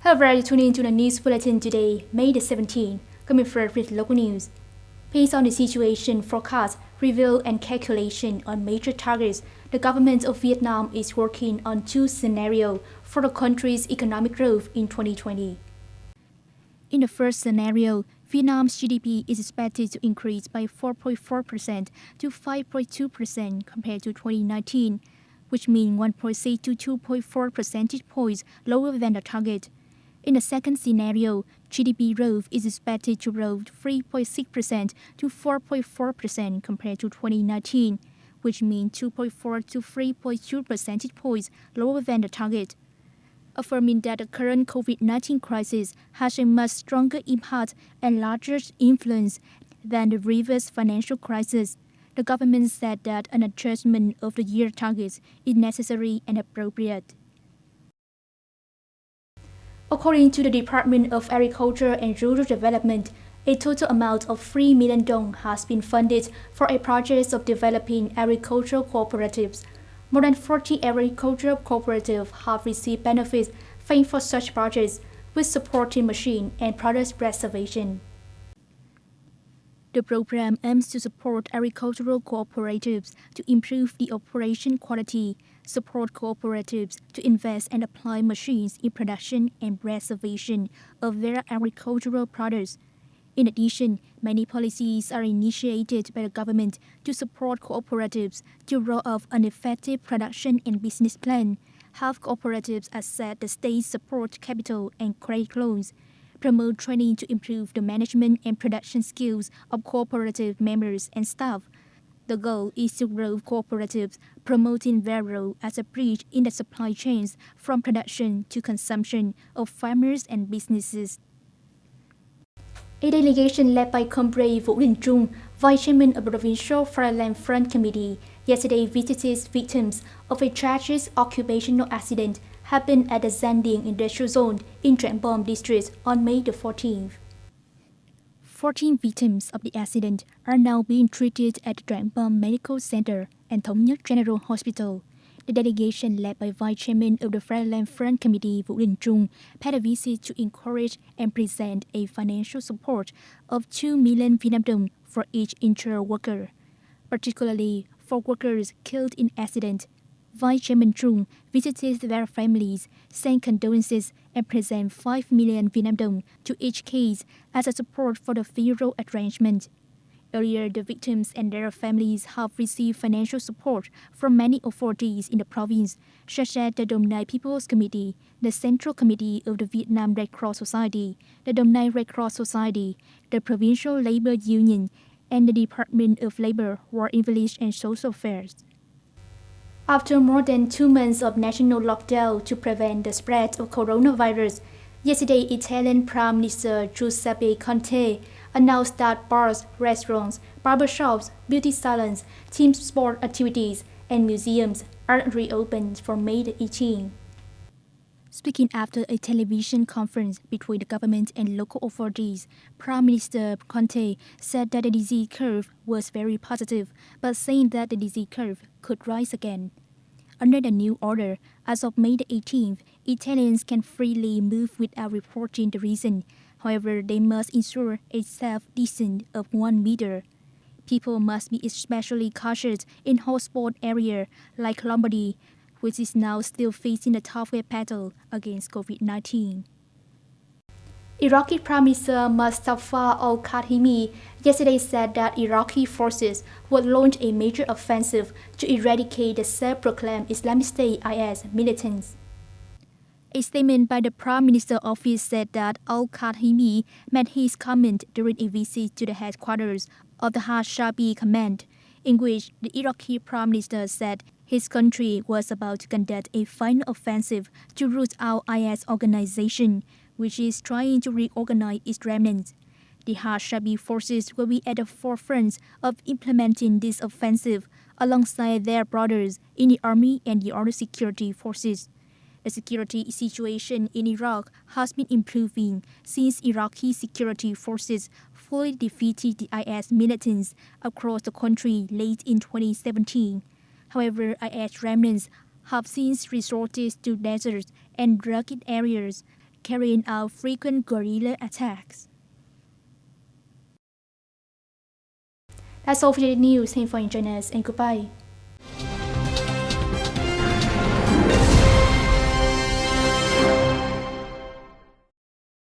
Hello, everybody, tuning into the news bulletin today, May the 17th. Coming first with local news. Based on the situation forecast, review and calculation on major targets, the government of Vietnam is working on two scenarios for the country's economic growth in 2020. In the first scenario, Vietnam's GDP is expected to increase by 4.4% to 5.2% compared to 2019, which means 1.6 to 2.4 percentage points lower than the target. In the second scenario, GDP growth is expected to grow 3.6% to 4.4% compared to 2019, which means 2.4 to 3.2 percentage points lower than the target. Affirming that the current COVID-19 crisis has a much stronger impact and larger influence than the previous financial crisis, the government said that an adjustment of the year targets is necessary and appropriate. According to the Department of Agriculture and Rural Development, a total amount of 3 million dong has been funded for a project of developing agricultural cooperatives. More than 40 agricultural cooperatives have received benefits thanks for such projects, with supporting machine and product reservation. The program aims to support agricultural cooperatives to improve the operation quality, support cooperatives to invest and apply machines in production and reservation of their agricultural products. In addition, many policies are initiated by the government to support cooperatives to roll out an effective production and business plan, help cooperatives access the state support capital and credit loans, promote training to improve the management and production skills of cooperative members and staff. The goal is to grow cooperatives, promoting their role as a bridge in the supply chains from production to consumption of farmers and businesses. A delegation led by Comrade Vũ Đình Trung, Vice Chairman of the Provincial Fireland Front Committee, yesterday visited victims of a tragic occupational accident happened at the Giang Industrial Zone in Trảng Bom District on May the 14th. 14 victims of the accident are now being treated at the Trảng Bom Medical Center and Thống Nhất General Hospital. The delegation led by Vice Chairman of the Fireland Front Committee Vũ Đình Trung paid a visit to encourage and present a financial support of 2 million Vietnam dong for each injured worker, particularly for workers killed in accident. Vice Chairman Trung visited their families, sent condolences, and present 5 million Vietnam dong to each case as a support for the funeral arrangement. Earlier, the victims and their families have received financial support from many authorities in the province, such as the Dom Nai People's Committee, the Central Committee of the Vietnam Red Cross Society, the Dom Nai Red Cross Society, the Provincial Labor Union, and the Department of Labor, Work Village and Social Affairs. After more than 2 months of national lockdown to prevent the spread of coronavirus, yesterday Italian Prime Minister Giuseppe Conte announced that bars, restaurants, barbershops, beauty salons, team sport activities, and museums are reopened from May the 18th. Speaking after a television conference between the government and local authorities, Prime Minister Conte said that the disease curve was very positive, but saying that the disease curve could rise again. Under the new order, as of May the 18th, Italians can freely move without reporting the reason. However, they must ensure a safe distance of 1 meter. People must be especially cautious in hotspot areas like Lombardy, which is now still facing the toughest battle against COVID-19. Iraqi Prime Minister Mustafa al-Kadhimi yesterday said that Iraqi forces would launch a major offensive to eradicate the self-proclaimed Islamic State IS militants. A statement by the Prime Minister's office said that al-Kadhimi made his comment during a visit to the headquarters of the Hashabi Command, in which the Iraqi Prime Minister said his country was about to conduct a final offensive to root out IS organization, which is trying to reorganize its remnants. The Hashabi forces will be at the forefront of implementing this offensive alongside their brothers in the army and the other security forces. The security situation in Iraq has been improving since Iraqi security forces fully defeated the IS militants across the country late in 2017. However, IS remnants have since resorted to deserts and rugged areas carrying out frequent guerrilla attacks. That's all for today's news. Thank you for joining us and goodbye.